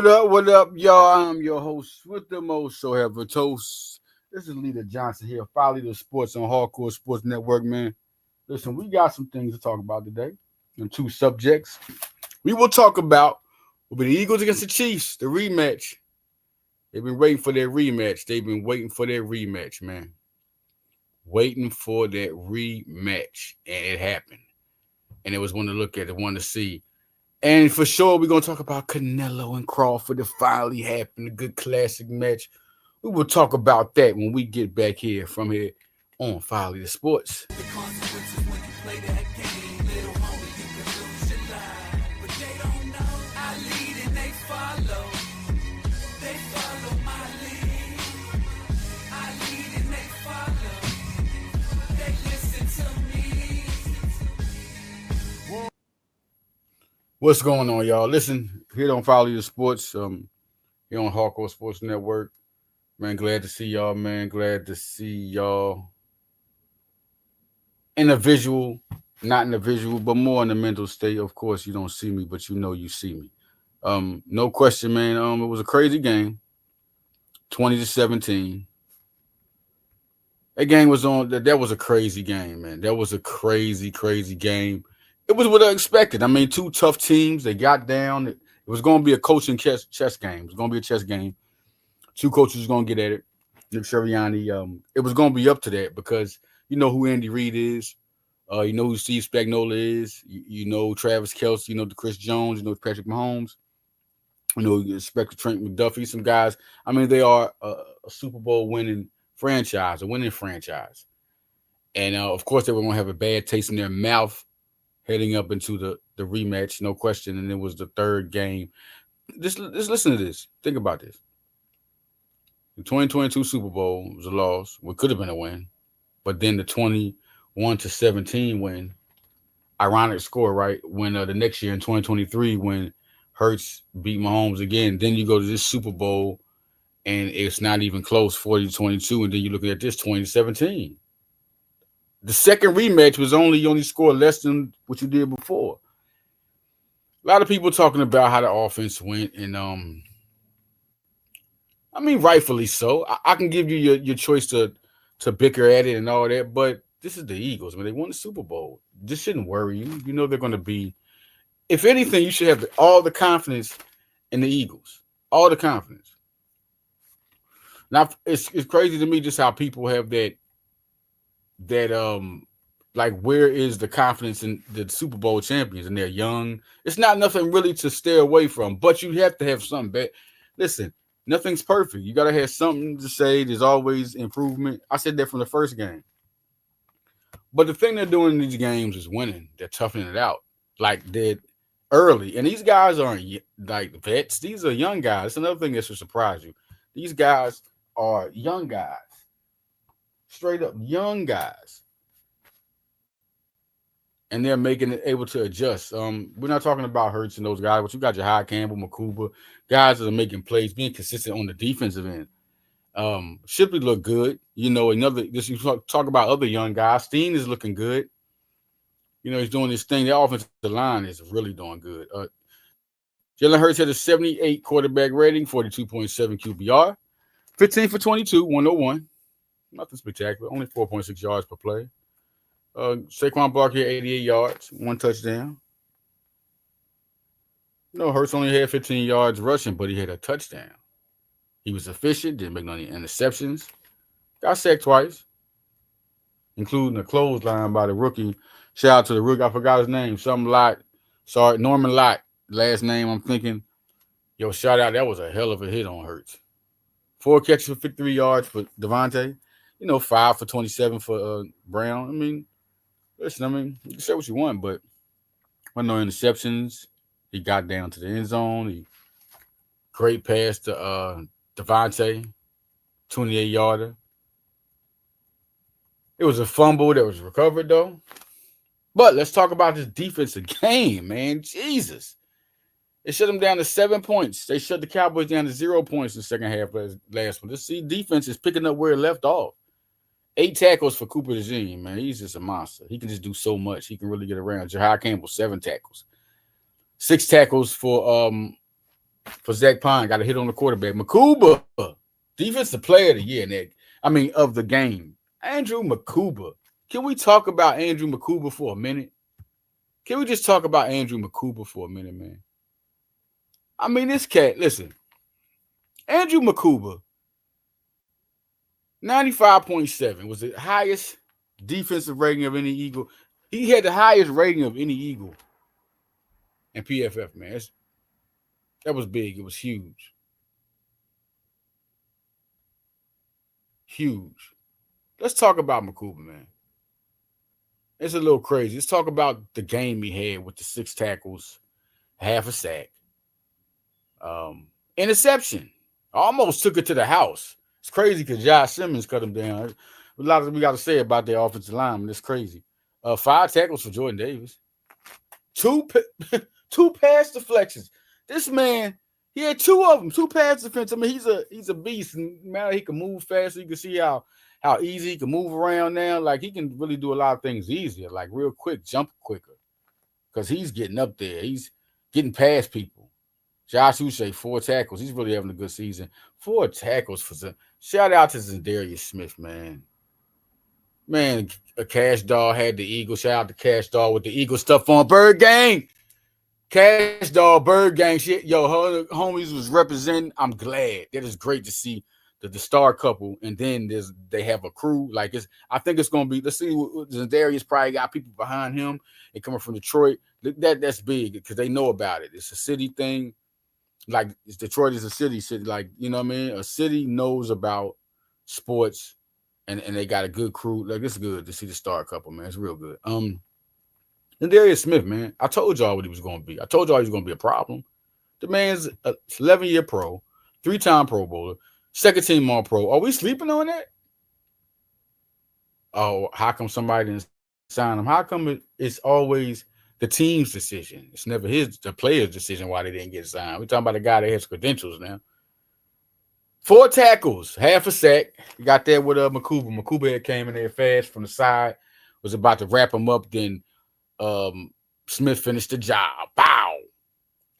What up, y'all? I'm your host with the most, so have a toast. This is Leader Johnson here, Follow the Sports on Hardcore Sports Network, man. Listen, we got some things to talk about today, and two subjects. We will talk about will be the Eagles against the Chiefs, the rematch. They've been waiting for their rematch. They've been waiting for their rematch, man. Waiting for that rematch, and it happened. And it was one to look at, one to see. And for sure, we're going to talk about Canelo and Crawford. It finally happened, a good classic match. We will talk about that when we get back here from here on Follow the Sports. The consequences when you play that game, little homie, you can lose your life. But they don't know I lead and they follow. They follow my lead. I lead and they follow. They listen to me. What's going on, y'all? Listen, here on Follow the Sports, here on Hardcore Sports Network. Man, glad to see y'all, man. Glad to see y'all in a visual, not in the visual, but more in the mental state. Of course, you don't see me, but you know you see me. No question, man. It was a crazy game. 20-17. That game was on. That was a crazy game, man. That was a crazy, crazy game. It was what I expected. I mean, two tough teams. They got down. It was going to be a coaching chess game. It was going to be a chess game. Two coaches going to get at it. Nick Sirianni. It was going to be up to that because you know who Andy Reid is. You know who Steve Spagnuolo is. You know Travis Kelce. You know the Chris Jones. You know Patrick Mahomes. You know you expect Trent McDuffie. Some guys. I mean, they are a Super Bowl winning franchise, a winning franchise. And, of course, they were going to have a bad taste in their mouth heading up into the rematch, no question. And it was the third game. Just listen to this. Think about this. The 2022 Super Bowl was a loss. What could have been a win. But then the 21-17 win, ironic score, right? When the next year in 2023, when Hurts beat Mahomes again, then you go to this Super Bowl, and it's not even close, 40-22, and then you're looking at this 2017. The second rematch was only scored less than what you did before. A lot of people talking about how the offense went, and I mean, rightfully so. I can give you your choice to bicker at it and all that, but this is the Eagles, man. They won the Super Bowl. This shouldn't worry you. You know they're going to be. If anything, you should have all the confidence in the Eagles. All the confidence. Now, it's crazy to me just how people have that like where is the confidence in the Super Bowl champions, and they're young. It's not nothing really to stay away from, but you have to have something bad. Listen, nothing's perfect. You got to have something to say. There's always improvement. I said that from the first game. But the thing they're doing in these games is winning. They're toughening it out. Like they're early. And these guys aren't like vets. These are young guys. It's another thing that should surprise you. These guys are young guys. Straight up young guys. And they're making it able to adjust. We're not talking about Hurts and those guys, but you got your High Campbell, McCouba, guys that are making plays, being consistent on the defensive end. Shipley look good. You know, you talk about other young guys. Steen is looking good. You know, he's doing this thing. The offensive line is really doing good. Jalen Hurts had a 78 quarterback rating, 42.7 QBR, 15 for 22, 101. Nothing spectacular. Only 4.6 yards per play. Saquon Barkley, 88 yards, 1 touchdown. No, Hurts only had 15 yards rushing, but he had a touchdown. He was efficient, didn't make any interceptions. Got sacked twice, including a clothesline by the rookie. Shout out to the rookie. I forgot his name. Something Lott. Sorry, Norman Lott. Last name, I'm thinking. Yo, shout out. That was a hell of a hit on Hurts. 4 catches for 53 yards for Devontae. 5 for 27 for Brown. I mean, listen, you can say what you want, but no interceptions. He got down to the end zone. Great pass to Devontae, 28-yarder. It was a fumble that was recovered, though. But let's talk about this defensive game, man. Jesus. They shut them down to 7 points. They shut the Cowboys down to 0 points in the second half last one. This defense is picking up where it left off. 8 tackles for Cooper DeJean, man. He's just a monster. He can just do so much. He can really get around. Jahai Campbell, 7 tackles. 6 tackles for for Zach Pine. Got a hit on the quarterback. Makuba, defensive player of the year, Nick. I mean, of the game. Andrew Makuba. Can we talk about Andrew Makuba for a minute? Can we just talk about Andrew Makuba for a minute, man? I mean, this cat, listen, Andrew Makuba, 95.7 was the highest defensive rating of any Eagle. He had the highest rating of any Eagle in PFF, man. That was big. It was huge. Huge. Let's talk about Makuba, man. It's a little crazy. Let's talk about the game he had with the 6 tackles, half a sack, interception. Almost took it to the house. It's crazy because Josh Simmons cut him down. A lot of we got to say about their offensive lineman. It's crazy. 5 tackles for Jordan Davis. 2 pass deflections. This man, he had 2 of them. 2 pass defense. I mean, he's a beast. And man, he can move fast. You can see how easy he can move around now. Like, he can really do a lot of things easier, like real quick, jump quicker. Because he's getting up there. He's getting past people. Josh Uche, 4 tackles. He's really having a good season. 4 tackles for some. Shout out to Za'Darius Smith, man. Man, a Cash Doll had the Eagle. Shout out to Cash Doll with the Eagle stuff on. Bird Gang. Cash Doll, Bird Gang. Shit. Yo, her homies was representing. I'm glad. That is great to see the star couple. And then they have a crew. Like, I think it's going to be, let's see, Za'Darius probably got people behind him and coming from Detroit. That's big because they know about it. It's a city thing. Like, Detroit is a city, like, you know what I mean? A city knows about sports, and they got a good crew. Like, it's good to see the star couple, man. It's real good. And Darius Smith, man, I told y'all what he was going to be. I told y'all he was going to be a problem. The man's an 11-year pro, 3-time Pro Bowler, 2nd-team All-Pro. Are we sleeping on that? Oh, how come somebody didn't sign him? How come it's always the team's decision? It's never the player's decision why they didn't get signed. We're talking about a guy that has credentials now. 4 tackles, half a sack. You got that with Makuba. Makuba came in there fast from the side, was about to wrap him up. Then Smith finished the job. Bow.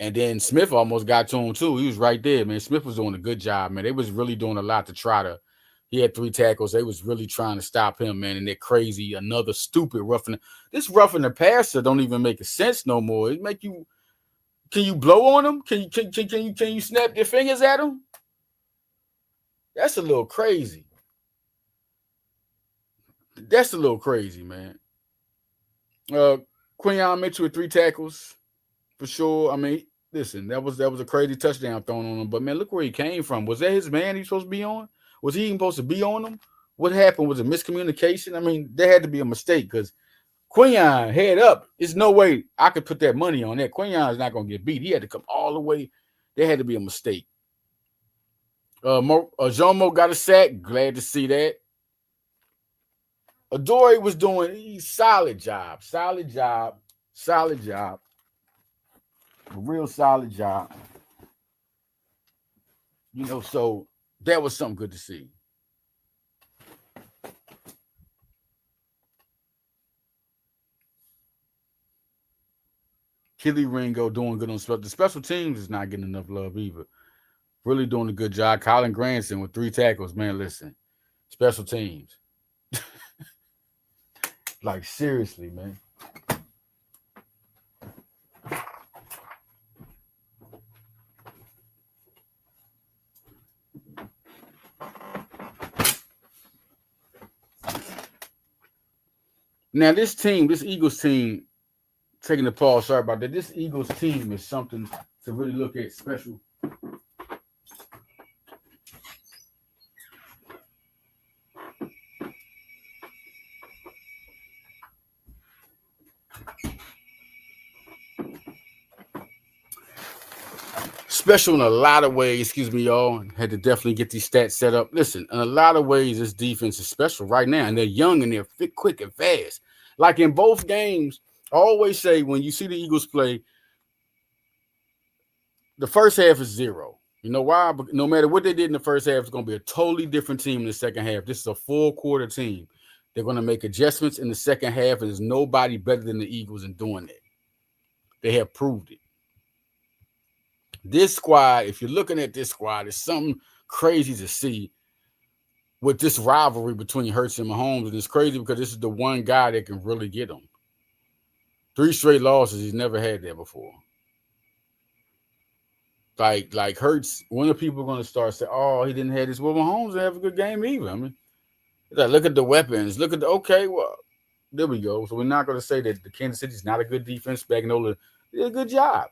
And then Smith almost got to him too. He was right there, man. Smith was doing a good job, man. They was really doing a lot to try to. He had 3 tackles. They was really trying to stop him, man. And that crazy, another stupid roughing. This roughing the passer don't even make a sense no more. It make you. Can you blow on him? Can you snap your fingers at him? That's a little crazy. That's a little crazy, man. Quinyon Mitchell with 3 tackles for sure. I mean, listen, that was a crazy touchdown thrown on him. But man, look where he came from. Was that his man he was supposed to be on? Was he even supposed to be on him? What happened? Was it miscommunication? I mean, there had to be a mistake because Quinyon head up. There's no way I could put that money on that. Quinyon is not going to get beat. He had to come all the way. There had to be a mistake. Jomo got a sack. Glad to see that. Adoree was doing a solid job. A real solid job. You know, so that was something good to see. Kelly Ringo doing good on the special teams is not getting enough love either. Really doing a good job. Colin Granson with 3 tackles. Man, listen. Special teams. Like, seriously, man. Now, this Eagles team, taking the pause, sorry about that. This Eagles team is something to really look at special. Special in a lot of ways, excuse me, y'all. Had to definitely get these stats set up. Listen, in a lot of ways, this defense is special right now, and they're young and they're fit, quick, and fast. Like in both games, I always say when you see the Eagles play, the first half is 0. You know why? But no matter what they did in the first half, it's going to be a totally different team in the second half. This is a full quarter team. They're going to make adjustments in the second half, and there's nobody better than the Eagles in doing that. They have proved it. This squad, if you're looking at this squad, it's something crazy to see with this rivalry between Hurts and Mahomes. And it's crazy because this is the one guy that can really get him. 3 straight losses. He's never had that before. Like Hurts, when are people going to start saying, "Oh, he didn't have this"? Well, Mahomes didn't have a good game either. I mean, like, look at the weapons. Look at the well, there we go. So we're not going to say that the Kansas City's not a good defense. Spagnuolo did a good job,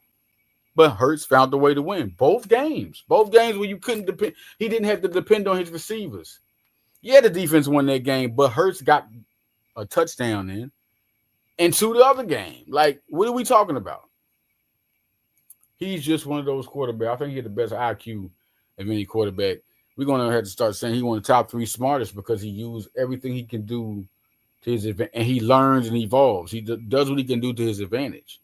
but Hurts found the way to win both games. Both games where you couldn't depend. He didn't have to depend on his receivers. Yeah, the defense won that game, but Hurts got a touchdown in, and to the other game. Like, what are we talking about? He's just one of those quarterbacks. I think he had the best IQ of any quarterback. We're going to have to start saying he's one of the top 3 smartest because he used everything he can do to his advantage, and he learns and evolves. He does what he can do to his advantage.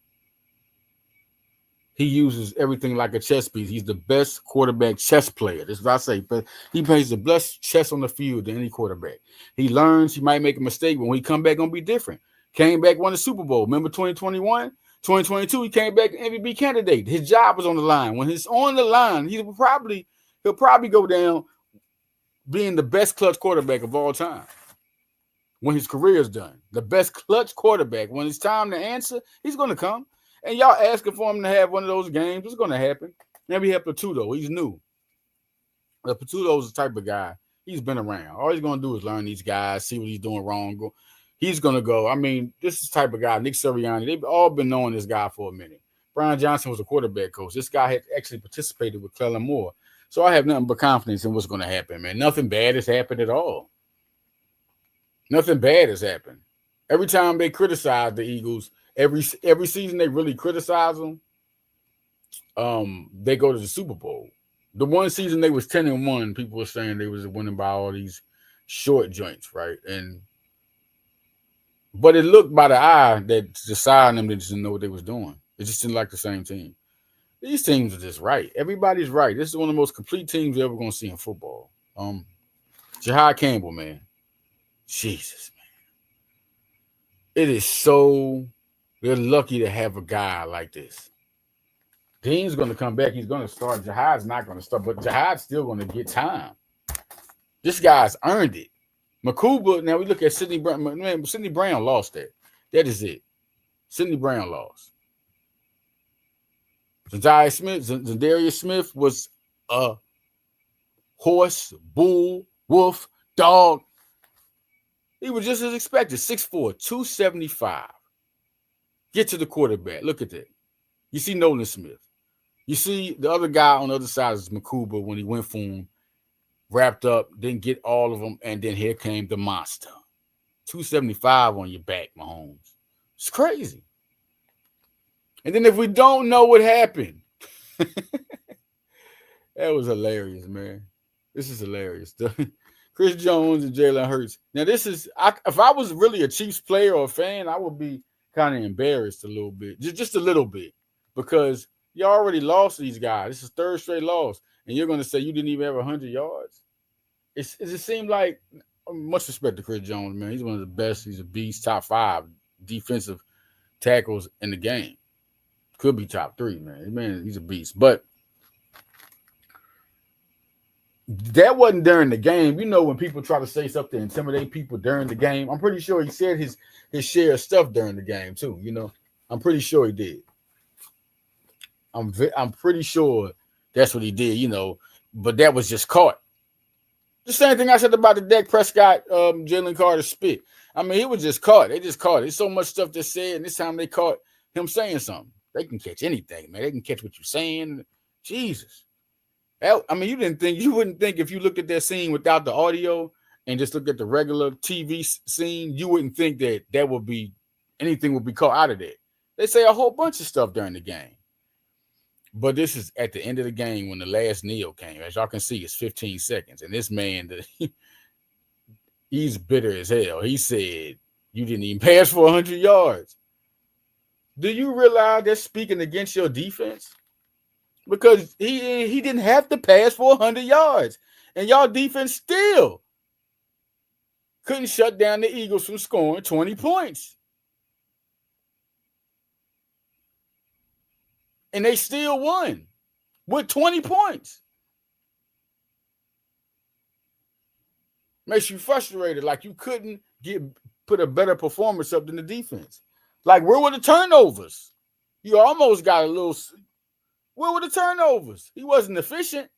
He uses everything like a chess piece. He's the best quarterback chess player. That's what I say. But he plays the best chess on the field than any quarterback. He learns. He might make a mistake, but when he come back, going to be different. Came back, won the Super Bowl. Remember 2021? 2022, he came back MVP candidate. His job was on the line. When he's on the line, he'll probably go down being the best clutch quarterback of all time. When his career is done, the best clutch quarterback. When it's time to answer, he's going to come. And y'all asking for him to have one of those games, it's going to happen. Maybe he had Patudo. He's new. Patudo's the type of guy. He's been around. All he's going to do is learn these guys, see what he's doing wrong. He's going to go. I mean, this is the type of guy, Nick Sirianni, they've all been knowing this guy for a minute. Brian Johnson was a quarterback coach. This guy had actually participated with Kellen Moore. So I have nothing but confidence in what's going to happen, man. Nothing bad has happened at all. Nothing bad has happened. Every time they criticize the Eagles, every season they really criticize them, they go to the Super Bowl. The one season they was 10-1, people were saying they was winning by all these short joints, right? But it looked by the eye that the side of them they just didn't know what they was doing. It just didn't like the same team. These teams are just right. Everybody's right. This is one of the most complete teams you're ever going to see in football. Jahai Campbell, man. Jesus, man. It is so, they're lucky to have a guy like this. Dean's going to come back. He's going to start. Jahai's not going to start, but Jahai's still going to get time. This guy's earned it. Makuba, now we look at Sidney Brown. Man, Sidney Brown lost that. That is it. Sidney Brown lost. Zadarius Smith was a horse, bull, wolf, dog. He was just as expected. 6'4", 275. Get to the quarterback. Look at that. You see Nolan Smith. You see the other guy on the other side is Makuba when he went for him. Wrapped up, didn't get all of them, and then here came the monster. 275 on your back, Mahomes. It's crazy. And then if we don't know what happened, that was hilarious, man. This is hilarious. Chris Jones and Jalen Hurts. Now, this is, if I was really a Chiefs player or a fan, I would be kind of embarrassed a little bit, just a little bit, because you already lost these guys. This is 3rd straight loss, and you're going to say you didn't even have 100 yards? It seemed like, much respect to Chris Jones, man. He's one of the best. He's a beast, top 5 defensive tackles in the game. Could be top 3, man. Man, he's a beast. But that wasn't during the game. You know, when people try to say something to intimidate people during the game, I'm pretty sure he said his share of stuff during the game too. You know, I'm pretty sure he did. I'm pretty sure that's what he did. You know, but that was just caught. The same thing I said about the Dak Prescott, Jalen Carter spit. I mean, he was just caught. They just caught it. There's so much stuff they said, and this time they caught him saying something. They can catch anything, man. They can catch what you're saying. Jesus. I mean, you wouldn't think if you looked at that scene without the audio and just look at the regular TV scene, you wouldn't think that would be, anything would be caught out of that. They say a whole bunch of stuff during the game. But this is at the end of the game when the last kneel came. As y'all can see, it's 15 seconds. And this man, he's bitter as hell. He said, you didn't even pass for 100 yards. Do you realize that's speaking against your defense? Because he didn't have to pass for 100 yards. And y'all defense still couldn't shut down the Eagles from scoring 20 points. And they still won. with 20 points. Makes you frustrated, like you couldn't put a better performance up than the defense. Like, where were the turnovers? You almost got a little. Where were the turnovers? He wasn't efficient.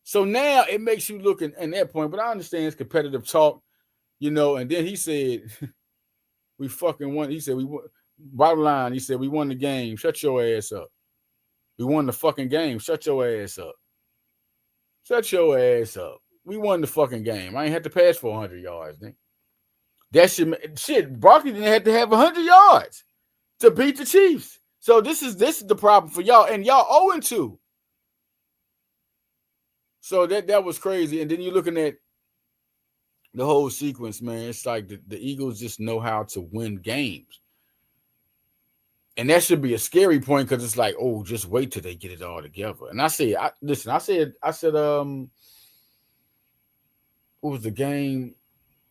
So now it makes you look in that point. But I understand it's competitive talk, And then he said, "We fucking won." He said, "We won." Bottom line, he said, "We won the game. Shut your ass up. We won the fucking game. Shut your ass up. Shut your ass up. We won the fucking game. I ain't had to pass for 100 yards, nigga. That shit. Barkley didn't have to have 100 yards to beat the Chiefs. So this is the problem for y'all, and y'all 0-2. So that was crazy. And then you're looking at the whole sequence, man. It's like the Eagles just know how to win games. And that should be a scary point because it's like, oh, just wait till they get it all together. And I said, what was the game?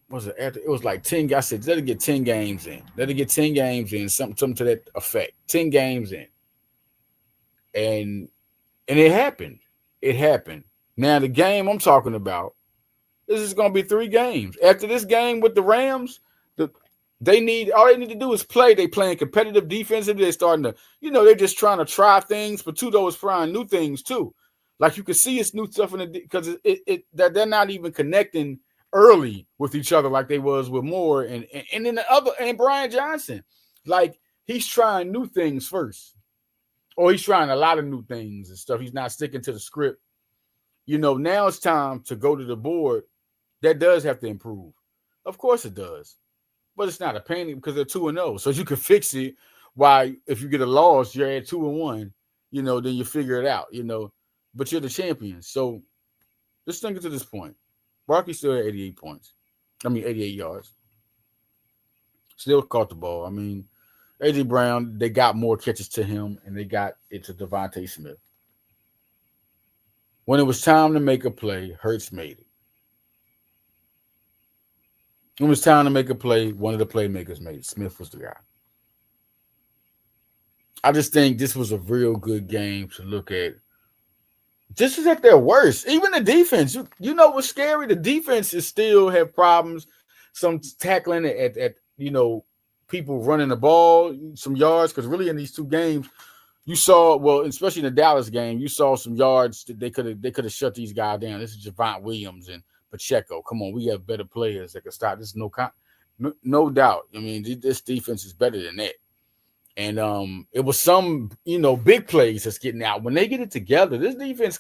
Was it after? It was like 10. I said, let it get 10 games in. Let it get 10 games in, something to that effect. 10 games in. And it happened. It happened. Now, the game I'm talking about, this is going to be 3 games. After this game with the Rams, all they need to do is play. They playing competitive defensively. They're starting to, they're just trying to try things. But Tudo is trying new things too. Like you can see it's new stuff because that they're not even connecting early with each other like they was with Moore and then the other and Brian Johnson. Like he's trying new things first. Or he's trying a lot of new things and stuff. He's not sticking to the script. Now it's time to go to the board. That does have to improve. Of course it does. But it's not a panic because they're 2-0. So you can fix it. Why, if you get a loss, you're at 2-1, then you figure it out, But you're the champion. So let's think it to this point. Barkley still had 88 points. 88 yards. Still caught the ball. A.J. Brown, they got more catches to him, and they got it to Devontae Smith. When it was time to make a play, Hurts made it. When it was time to make a play, one of the playmakers made it. Smith was the guy. I just think this was a real good game to look at. This is at their worst. Even the defense, you know what's scary? The defense is still have problems. Some tackling at people running the ball, some yards. Because really in these 2 games, you saw, well, especially in the Dallas game, you saw some yards that they could have shut these guys down. This is Javonte Williams and Pacheco. Come on, we have better players that can stop. This is no doubt. This defense is better than that. And it was some, big plays that's getting out. When they get it together, this defense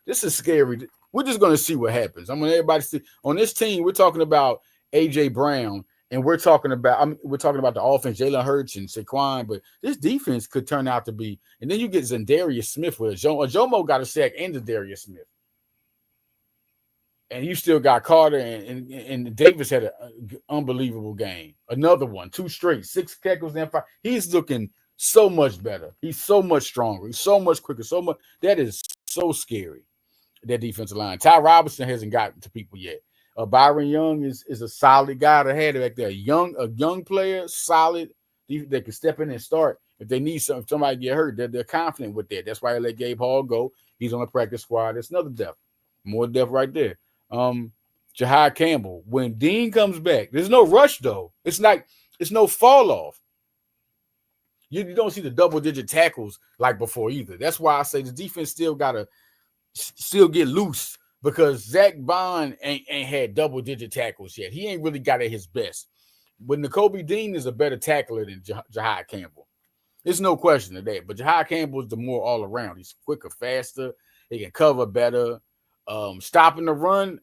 this is scary. We're just going to see what happens. Everybody see on this team, we're talking about A.J. Brown, and we're talking about the offense, Jalen Hurts and Saquon, but this defense could turn out to be, and then you get Za'Darius Smith with Jomo got a sack and Za'Darius Smith. And you still got Carter and Davis had an unbelievable game. Another one, 2 straight, 6 tackles and 5. He's looking so much better. He's so much stronger. He's so much quicker. That is so scary. That defensive line. Ty Robinson hasn't gotten to people yet. Byron Young is a solid guy to have back there. A young player, solid. They can step in and start if they need something. If somebody get hurt, they're confident with that. That's why they let Gabe Hall go. He's on the practice squad. That's another depth. More depth right there. Jahai Campbell. When Dean comes back, there's no rush though. It's no fall off. You don't see the double-digit tackles like before either. That's why I say the defense still gotta get loose because Zach Bond ain't had double-digit tackles yet. He ain't really got at his best. But Nakobe Dean is a better tackler than Jahai Campbell. There's no question of that. But Jahai Campbell is the more all around. He's quicker, faster. He can cover better. Stopping the run,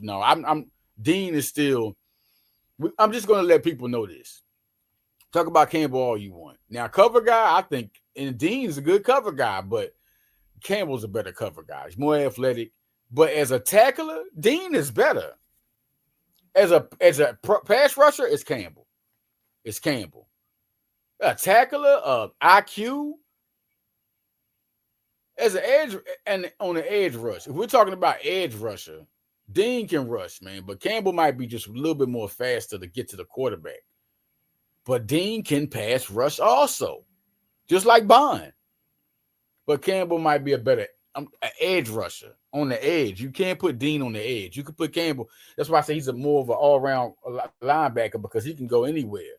no. Dean is still. I'm just going to let people know this. Talk about Campbell all you want. Now, cover guy, I think, and Dean's a good cover guy, but Campbell's a better cover guy. He's more athletic, but as a tackler, Dean is better. As a pass rusher, it's Campbell. It's Campbell. A tackler, IQ. As an edge and on the edge rush, if we're talking about edge rusher, Dean can rush, man, but Campbell might be just a little bit more faster to get to the quarterback. But Dean can pass rush also, just like Bond. but Campbell might be a better an edge rusher on the edge. You can't put Dean on the edge. You can put Campbell. That's why I say he's a more of an all-around linebacker because he can go anywhere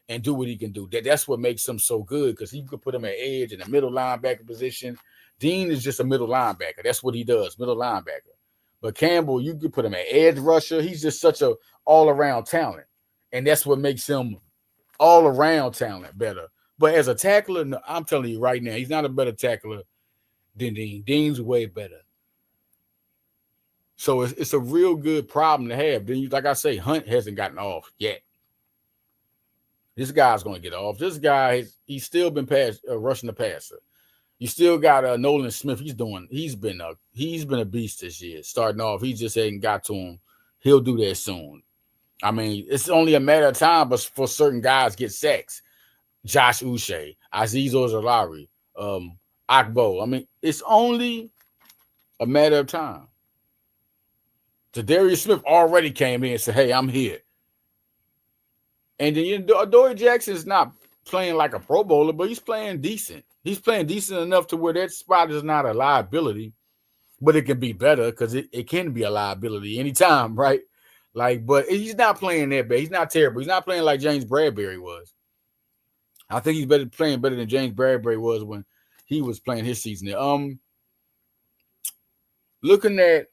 and do what he can do. That's what makes him so good because he could put him at edge in the middle linebacker position. Dean is just a middle linebacker. That's what he does, middle linebacker. But Campbell, you could put him at edge rusher. He's just such a all-around talent, and that's what makes him all-around talent better. But as a tackler, no, I'm telling you right now, he's not a better tackler than Dean. Dean's way better. So it's a real good problem to have. Then, like I say, Hunt hasn't gotten off yet. This guy's going to get off. This guy, he's still been rushing the passer. You still got Nolan Smith. He's been a beast this year. Starting off, he just hadn't got to him. He'll do that soon. I mean, it's only a matter of time, but for certain guys get sacks. Josh Uche, Azeez Ojulari, Akbo. I mean, it's only a matter of time. Darius Smith already came in and said, "Hey, I'm here." And then Adoree Jackson's not playing like a Pro Bowler, but he's playing decent. He's playing decent enough to where that spot is not a liability, but it can be better because it can be a liability anytime, right? But he's not playing that bad. He's not terrible. He's not playing like James Bradbury was. I think he's playing better than James Bradbury was when he was playing his season there. Looking at,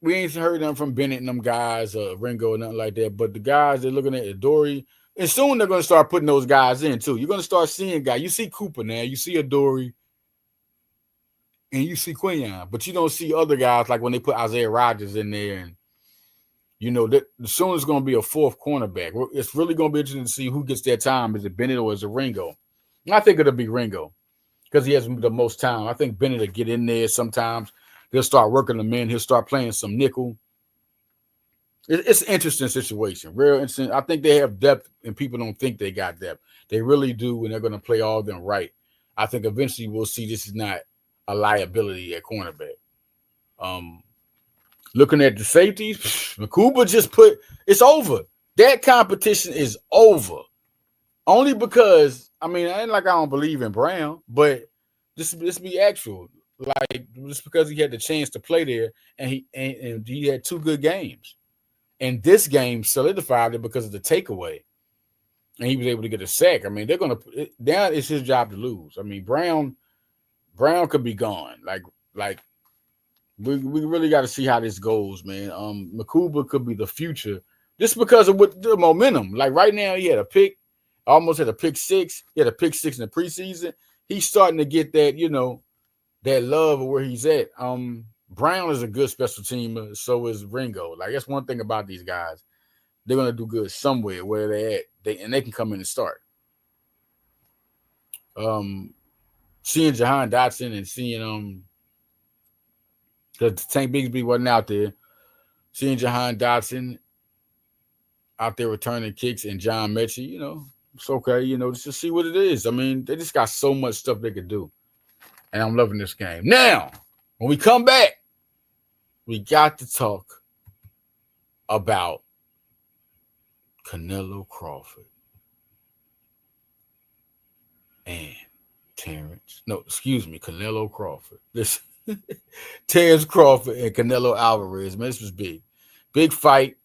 we ain't heard nothing from Bennett and them guys, Ringo, or nothing like that. But the guys they're looking at Adoree, and soon they're going to start putting those guys in too. You're going to start seeing guys. You see Cooper now, you see Adoree, and you see Quinion, but you don't see other guys like when they put Isaiah Rodgers in there. And you know that soon it's going to be a fourth cornerback. It's really going to be interesting to see who gets that time. Is it Bennett or is it Ringo? And I think it'll be Ringo because he has the most time. I think Bennett will get in there sometimes. He'll start working them in. He'll start playing some nickel. It's an interesting situation. Real interesting. I think they have depth, and people don't think they got depth. They really do, and they're going to play all of them right. I think eventually we'll see this is not a liability at cornerback. Looking at the safeties, Makuba just it's over. That competition is over. Only because, I mean, I ain't like I don't believe in Brown, but this be actual. Like, just because he had the chance to play there and he had two good games. And this game solidified it because of the takeaway. And he was able to get a sack. I mean, they're going to – now it's his job to lose. I mean, Brown could be gone. Like we really got to see how this goes, man. Makuba could be the future just because of what the momentum. Like right now he had a pick, almost had a pick six. He had a pick six in the preseason. He's starting to get that, you know, that love of where he's at. Brown is a good special teamer. So is Ringo. Like, that's one thing about these guys. They're going to do good somewhere where they're at. They can come in and start. Seeing Jahan Dotson and seeing because Tank Bigsby wasn't out there. Seeing Jahan Dotson out there returning kicks and John Mechie, you know, it's okay. You know, just to see what it is. I mean, they just got so much stuff they could do. And I'm loving this game. Now, when we come back, we got to talk about Canelo Crawford and Terence. No, excuse me, Canelo Crawford. This Terence Crawford and Canelo Alvarez. Man, this was big. Big fight.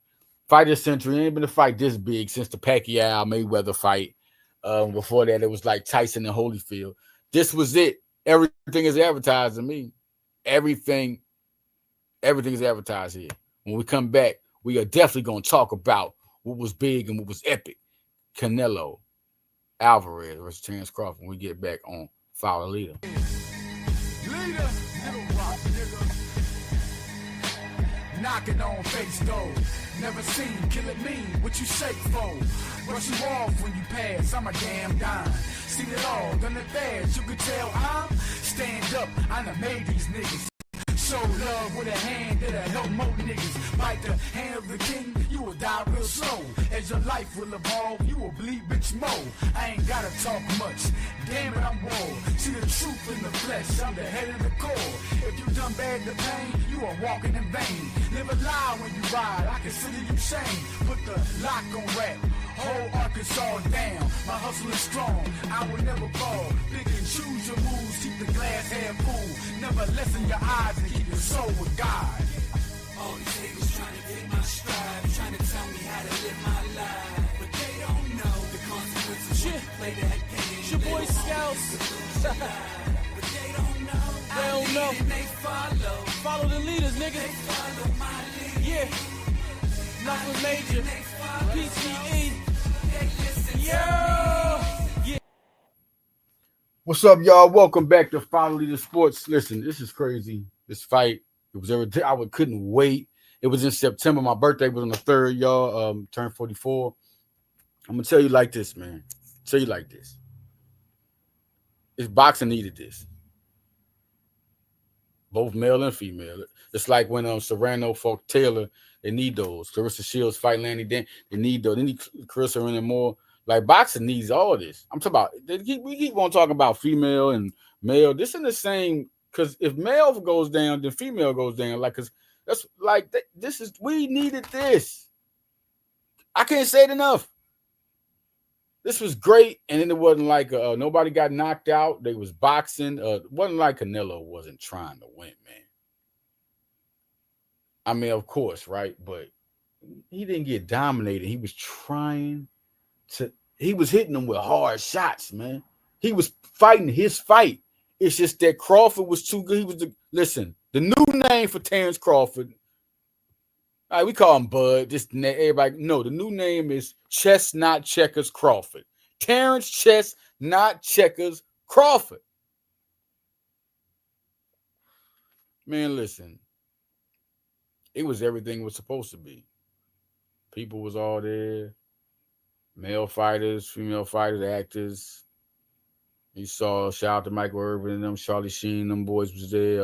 Fight of the century. Ain't been a fight this big since the Pacquiao Mayweather fight. Before that, it was like Tyson and Holyfield. This was it. Everything is advertised to me. Everything is advertised here. When we come back, we are definitely going to talk about what was big and what was epic. Canelo Alvarez versus Terence Crawford when we get back on Follow Leader. Leader, little rock nigga. Knocking on face door. Never seen killing me, what you shake for? Brush you off when you pass, I'm a damn dime. Seen it all, done it fast, you can tell I'm stand up, I done made these niggas. Show love with a hand that'll help more niggas. Bite the hand of the king, you will die real slow. As your life life will evolve, you will bleed bitch more. I ain't gotta talk much, damn it, I'm bold. See the truth in the flesh, I'm the head of the core. If you done bad to pain, you are walking in vain. Live a lie when you ride, I consider you shame. Put the lock on rap, whole Arkansas down. My hustle is strong, I will never fall. Pick and choose your moves, keep the glass half full. Never lessen your eyes and keep your soul with God. All these haters trying to take my stride, trying to tell me how to live my life, but they don't know the consequences when you play that game. It's your boy Scouts. But they don't know. They don't know. They Follow the leaders, nigga. They follow my lead. Yeah. Knuckles Major. They follow. PCE. They listen Yo. Yeah. What's up, y'all? Welcome back to Follow Leader Sports. Listen, this is crazy. This fight, it was every day. I couldn't wait. It was in September. My birthday was on the 3rd, y'all. Turned 44. I'm gonna tell you like this, man. Tell you like this. This boxing needed this. Both male and female. It's like when Serrano fought Taylor. They need those. Clarissa Shields fight Lanny Dan. They need those. They need Clarissa running more. Like boxing needs all this. I'm talking about. We keep on talking about female and male. This in the same. Because if male goes down, then female goes down. Like, cause that's like this is. We needed this. I can't say it enough. This was great, and then it wasn't like nobody got knocked out. They was boxing. It wasn't like Canelo wasn't trying to win, man. I mean, of course, right? But he didn't get dominated. He was trying to. He was hitting them with hard shots, man. He was fighting his fight. It's just that Crawford was too good. He was listen. The new name for Terence Crawford. All right, we call him Bud. Just everybody. No, the new name is Chess Not Checkers Crawford. Terence Chess Not Checkers Crawford. Man, listen. It was everything it was supposed to be. People was all there. Male fighters, female fighters, actors. You saw, shout out to Michael Irvin and them, Charlie Sheen, them boys was there.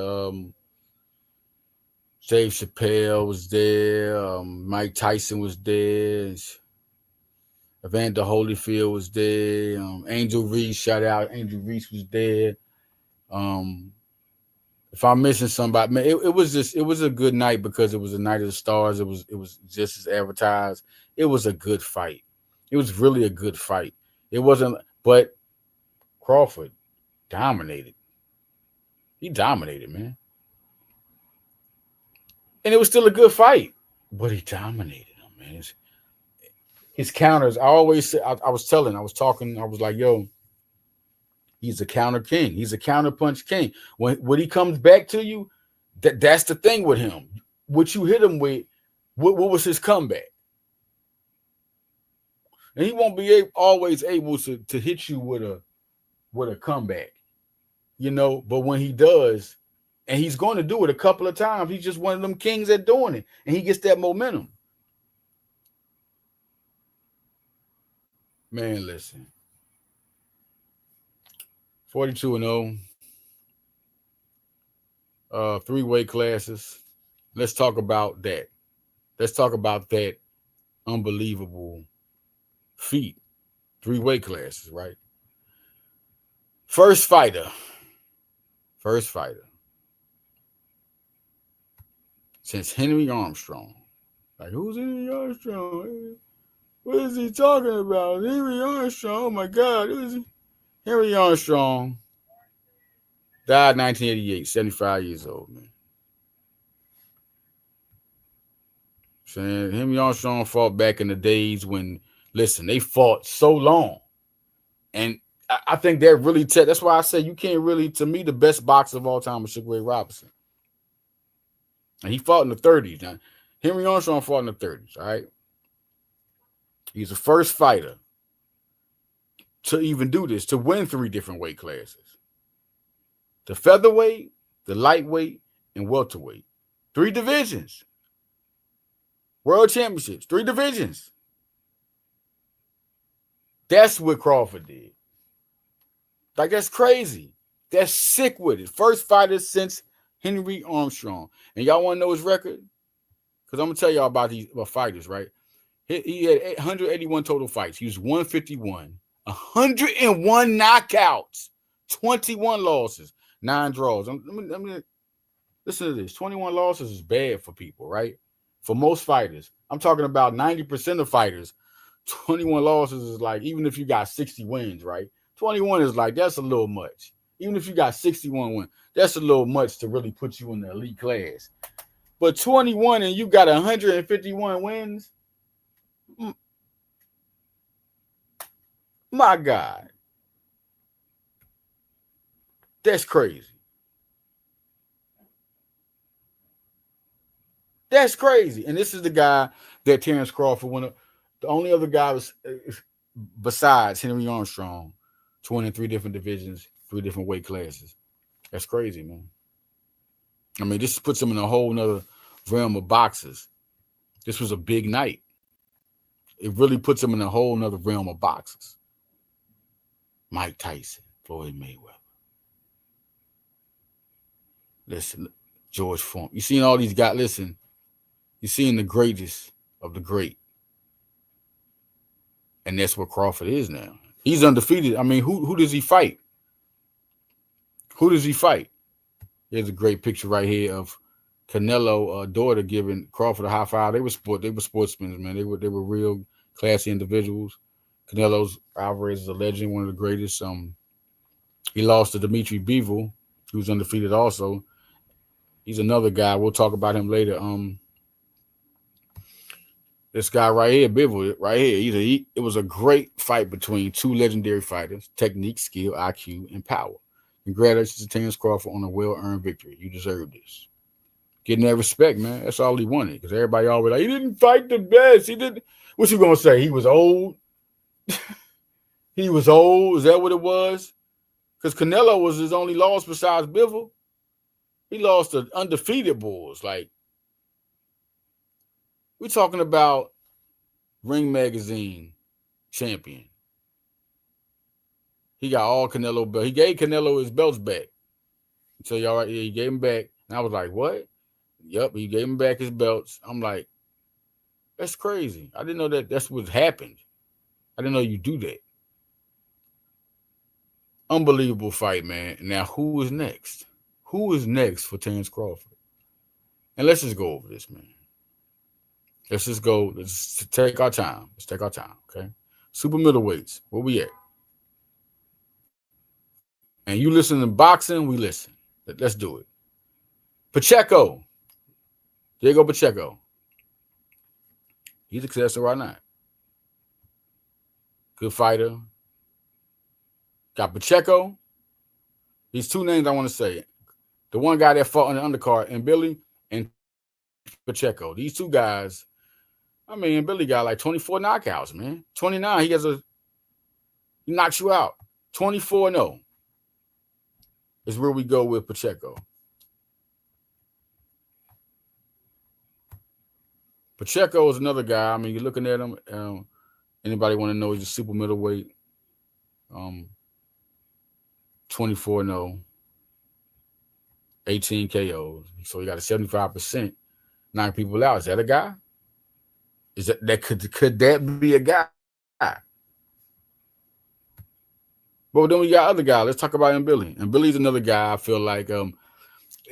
Dave Chappelle was there. Mike Tyson was there. Evander Holyfield was there. Angel Reese, shout out. Angel Reese was there. If I'm missing somebody, man, it was a good night because it was a night of the stars. It was just as advertised. It was a good fight. It was really a good fight. It wasn't, but Crawford dominated. He dominated, man. And it was still a good fight, but he dominated him, man. His counters, I always say, I was like, yo, he's a counter king. He's a counter punch king. When he comes back to you, that's the thing with him. What you hit him with, what was his comeback? And he won't be always able to hit you with a comeback, you know. But when he does, and he's going to do it a couple of times, he's just one of them kings at doing it, and he gets that momentum. Man, listen. 42-0. 3 weight classes. Let's talk about that. Let's talk about that unbelievable feat. 3 weight classes, right? First fighter. Since Henry Armstrong. Like, who's Henry Armstrong? What is he talking about? Henry Armstrong. Oh my God. Who is he? Henry Armstrong died in 1988, 75 years old, man. Saying Henry Armstrong fought back in the days when, listen, they fought so long. And I think that really that's why I say you can't really, to me, the best boxer of all time was Sugar Ray Robinson. And he fought in the 30s. Now, Henry Armstrong fought in the 30s, all right? He's the first fighter to even do this, to win 3 different weight classes. The featherweight, the lightweight, and welterweight. 3 divisions. World championships, 3 divisions. That's what Crawford did. Like, that's crazy. That's sick with it. First fighter since Henry Armstrong. And y'all want to know his record? Because I'm going to tell y'all about these fighters, right? He had 181 total fights. He was 151, 101 knockouts, 21 losses, 9 draws. Let me listen to this. 21 losses is bad for people, right? For most fighters. I'm talking about 90% of fighters. 21 losses is like, even if you got 60 wins, right? 21 is like, that's a little much. Even if you got 61 wins, that's a little much to really put you in the elite class. But 21 and you got 151 wins, my God. That's crazy. That's crazy. And this is the guy that Terence Crawford went up. The only other guy was, besides Henry Armstrong, 23 different divisions, 3 different weight classes. That's crazy, man. I mean, this puts him in a whole nother realm of boxers. This was a big night. It really puts him in a whole nother realm of boxers. Mike Tyson, Floyd Mayweather. Listen, George Foreman. You seen all these guys, listen, you're seeing the greatest of the great. And that's what Crawford is now. He's undefeated. I mean, who does he fight? Who does he fight? Here's a great picture right here of Canelo daughter giving Crawford a high five. They were sportsmen, man. They were real classy individuals. Canelo's Alvarez is a legend, one of the greatest. He lost to Dimitri Bivol, who's undefeated also. He's another guy. We'll talk about him later. This guy right here, Bivol, right here. It was a great fight between 2 legendary fighters: technique, skill, IQ, and power. Congratulations to Terence Crawford on a well-earned victory. You deserve this. Getting that respect, man. That's all he wanted. Because everybody always like, he didn't fight the best. He didn't. What you gonna say? He was old. He was old. Is that what it was? Because Canelo was his only loss besides Bivol. He lost to undefeated bulls. Like, we're talking about Ring Magazine champion. He got all Canelo belts. He gave Canelo his belts back. So y'all right, yeah, he gave him back. And I was like, what? Yep, he gave him back his belts. I'm like, that's crazy. I didn't know that that's what happened. I didn't know you do that. Unbelievable fight, man. Now, who is next? Who is next for Terence Crawford? And let's just go over this, man. Let's just go. Let's take our time. Let's take our time, okay? Super middleweights, where we at? And you listen to boxing, we listen. Let's do it. Pacheco. Diego Pacheco. He's successful right now. Good fighter. Got Pacheco. These 2 names I want to say. The one guy that fought on the undercard, and Billy and Pacheco. These 2 guys, I mean, Billy got like 24 knockouts, man. 29, he knocks you out. 24-0 is where we go with Pacheco. Pacheco is another guy. I mean, you're looking at him. Anybody want to know, he's a super middleweight. 24-0. 18 KOs. So he got a 75%. 9 people out. Is that a guy? Is that could that be a guy? But then we got other guys. Let's talk about Billy. And Billy's another guy. I feel like it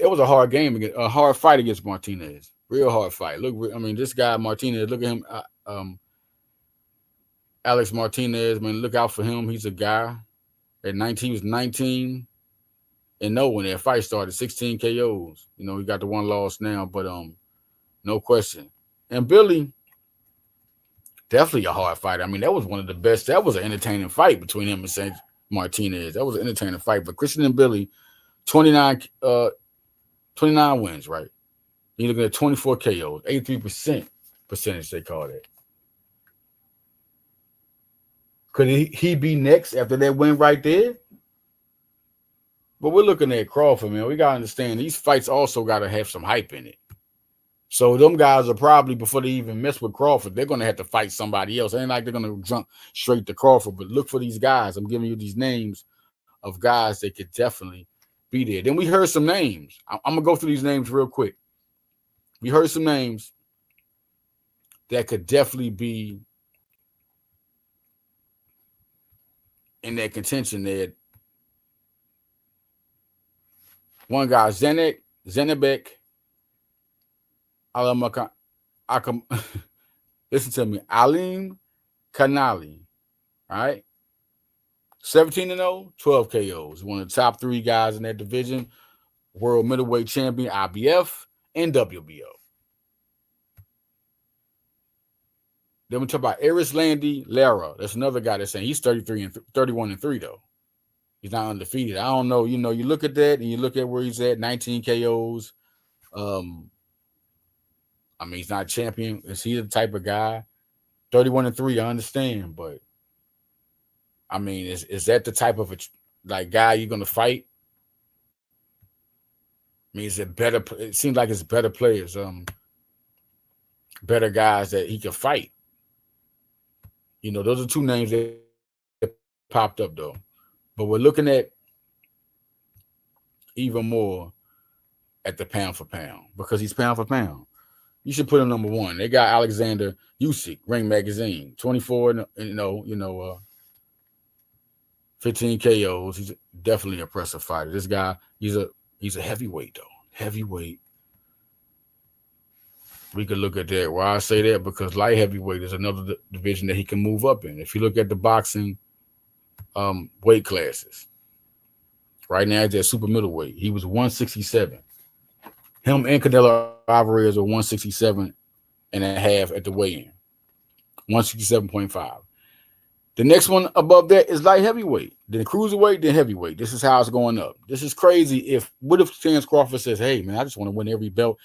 was a hard game, a hard fight against Martinez. Real hard fight. Look, I mean, this guy Martinez. Look at him, Alex Martinez. Man, look out for him. He's a guy. At 19, he was 19-0 when that fight started. 16 KOs. You know, he got the 1 loss now, but no question. And Billy, definitely a hard fight. I mean, that was one of the best. That was an entertaining fight between him and St. Martinez. That was an entertaining fight. But Christian and Billy, 29 wins, right? You're looking at 24 KOs, 83% percentage, they call that. Could he be next after that win right there? But we're looking at Crawford, man. We got to understand these fights also got to have some hype in it. So them guys are probably, before they even mess with Crawford, they're going to have to fight somebody else. It ain't like they're going to jump straight to Crawford. But look for these guys. I'm giving you these names of guys that could definitely be there. Then we heard some names. I'm going to go through these names real quick. We heard some names that could definitely be in that contention there. One guy, Zenebek, listen to me, Alim Kanali, all right? 17-0, 12 KOs. One of the top 3 guys in that division, world middleweight champion, IBF, and WBO. Then we talk about Erislandy Lara. That's another guy that's saying he's 31-3 though. He's not undefeated. I don't know. You know, you look at that and you look at where he's at, 19 KOs. I mean, he's not a champion. Is he the type of guy? 31-3, I understand, but I mean, is that the type of guy you're gonna fight? I mean, is it better? It seems like it's better players, better guys that he can fight. You know, those are 2 names that popped up though. But we're looking at even more at the pound for pound because he's pound for pound. You should put him number 1. They got Alexander Usyk, Ring Magazine, 24, 15 KOs. He's definitely an impressive fighter. This guy, he's a heavyweight though. Heavyweight. We could look at that. Why I say that? Because light heavyweight is another division that he can move up in. If you look at the boxing weight classes, right now he's at super middleweight. He was 167. Him and Canelo Alvarez are 167.5 at the weigh-in. 167.5. The next one above that is light heavyweight, then cruiserweight, then heavyweight. This is how it's going up. This is crazy. What if Terence Crawford says, hey, man, I just want to win every belt?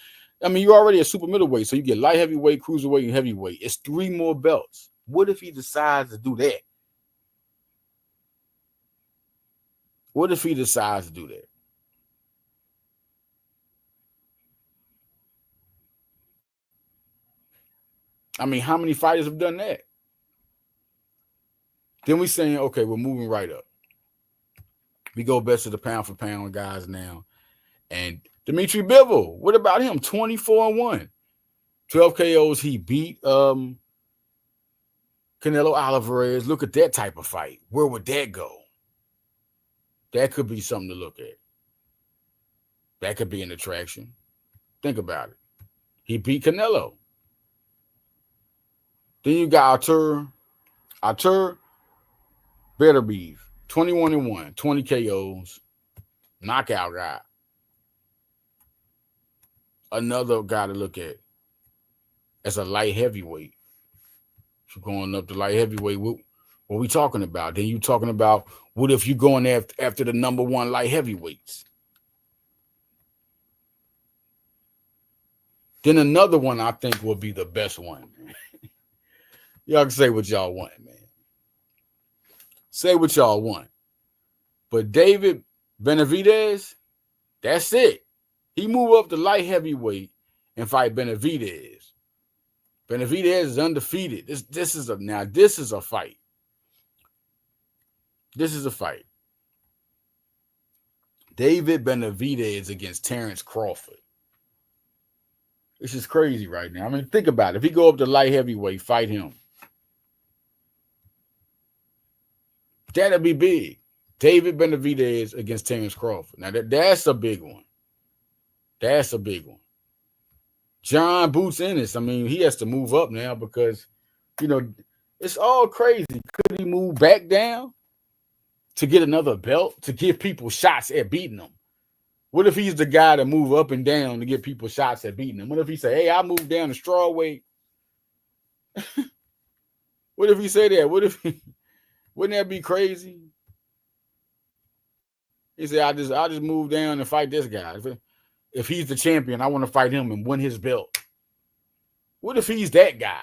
I mean, you're already a super middleweight, so you get light heavyweight, cruiserweight, and heavyweight. It's 3 more belts. What if he decides to do that? What if he decides to do that? I mean, how many fighters have done that? Then we saying, okay, we're moving right up. We go best to the pound for pound guys now. And Dimitri Bivol, what about him? 24-1. 12 KOs. He beat Canelo Alvarez. Look at that type of fight. Where would that go? That could be something to look at. That could be an attraction. Think about it. He beat Canelo. Then you got Artur Beterbiev, 21-1, 20 KOs, knockout guy. Another guy to look at as a light heavyweight. If you're going up to light heavyweight, what are we talking about? Then you talking about what if you're going after the number 1 light heavyweights? Then another one I think will be the best one. Y'all can say what y'all want, man. Say what y'all want. But David Benavidez, that's it. He move up to light heavyweight and fight Benavidez. Benavidez is undefeated. This is a fight. This is a fight. David Benavidez against Terence Crawford. This is crazy right now. I mean, think about it. If he go up to light heavyweight, fight him. That'd be big. David Benavidez against Terence Crawford. Now, that's a big one. That's a big one. John Boots Ennis, I mean, he has to move up now because, you know, it's all crazy. Could he move back down to get another belt, to give people shots at beating them? What if he's the guy to move up and down to give people shots at beating them? What if he say, hey, I moved down to strawweight? What if he say that? Wouldn't that be crazy? He said, I just moved down and fight this guy. If he's the champion, I want to fight him and win his belt. What if he's that guy?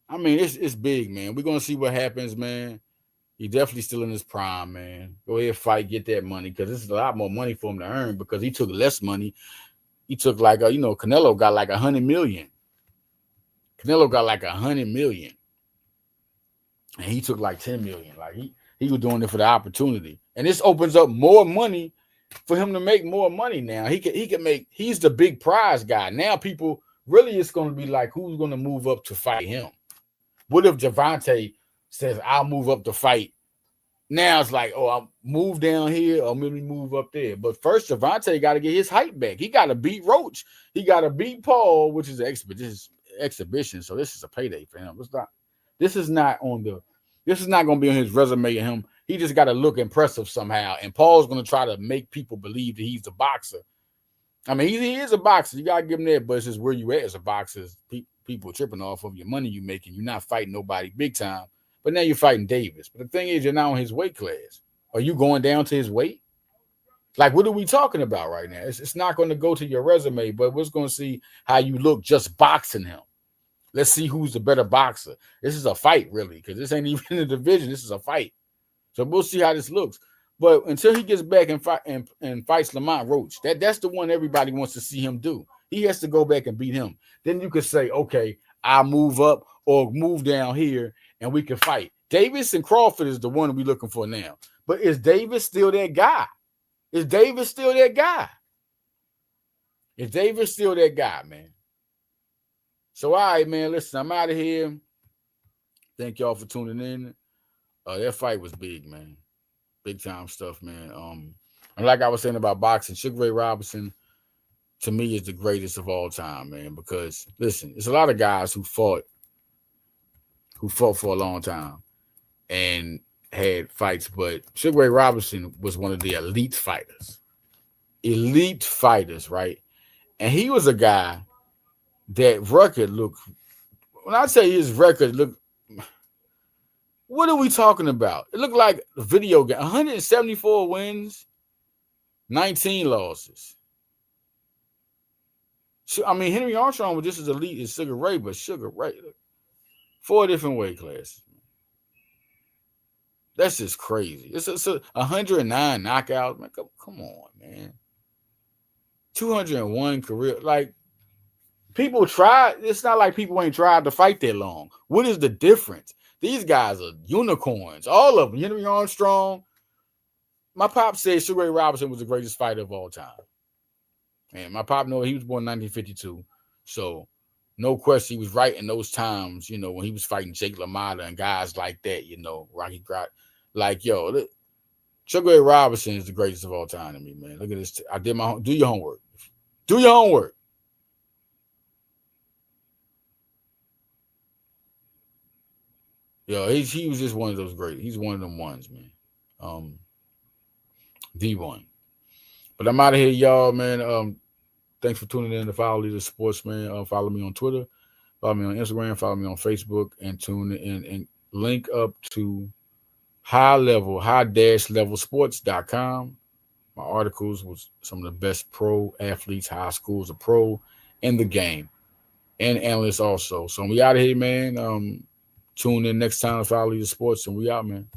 I mean, it's big, man. We're going to see what happens, man. He's definitely still in his prime, man. Go ahead, fight, get that money, because this is a lot more money for him to earn because he took less money. He took like, Canelo got like 100 million. Canelo got like 100 million. And he took like 10 million. Like he was doing it for the opportunity. And this opens up more money for him to make more money now. He can make, he's the big prize guy. Now people Really, it's going to be like who's going to move up to fight him. What if Javante says, I'll move up to fight? Now it's like, oh, I'll move down here or maybe move up there. But first, Javante got to get his height back. He got to beat Roach. He got to beat Paul, which is an exhibition. So this is a payday for him. This is not going to be on his resume of him. He just got to look impressive somehow. And Paul's going to try to make people believe that he's a boxer. I mean, he is a boxer. You got to give him that, but it's just where you at as a boxer. People tripping off of your money you making. You're not fighting nobody big time. But now you're fighting Davis. But the thing is, you're not on his weight class. Are you going down to his weight? Like, what are we talking about right now? It's not going to go to your resume, but we're going to see how you look just boxing him. Let's see who's the better boxer. This is a fight, really, because this ain't even a division. This is a fight. So we'll see how this looks. But until he gets back and fights Lamont Roach, that's the one everybody wants to see him do. He has to go back and beat him. Then you could say, okay, I'll move up or move down here and we can fight. Davis and Crawford is the one we're looking for now. But is Davis still that guy? Is Davis still that guy? Is Davis still that guy, man? So, all right, man, listen, I'm out of here. Thank y'all for tuning in. That fight was big, man. Big time stuff, man. And like I was saying about boxing, Sugar Ray Robinson, to me, is the greatest of all time, man. Because listen, there's a lot of guys who fought for a long time and had fights, but Sugar Ray Robinson was one of the elite fighters. Elite fighters, right? And he was a guy that record looked. When I say his record looked. What are we talking about? It looked like a video game. 174 wins, 19 losses. I mean, Henry Armstrong was just as elite as Sugar Ray, but Sugar Ray, 4 different weight classes. That's just crazy. It's 109 knockouts. Man, come on, man. 201 career. Like, people tried. It's not like people ain't tried to fight that long. What is the difference? These guys are unicorns, all of them. Henry Armstrong. My pop said Sugar Ray Robinson was the greatest fighter of all time. And my pop knows he was born in 1952. So, no question, he was right in those times, you know, when he was fighting Jake LaMotta and guys like that, you know, Rocky Grot. Like, yo, Sugar Ray Robinson is the greatest of all time to me, man. Look at this. I did my do your homework. Do your homework. Yo, he was just one of those great. He's one of them ones, man. The one. But I'm out of here, y'all, man. Thanks for tuning in to Follow Leader Sports, man. Follow me on Twitter, follow me on Instagram, follow me on Facebook, and tune in and link up to high-levelsports.com. My articles with some of the best pro athletes, high schools of pro in the game, and analysts also. So we out of here, man. Tune in next time to Follow Leader Sports, and we out, man.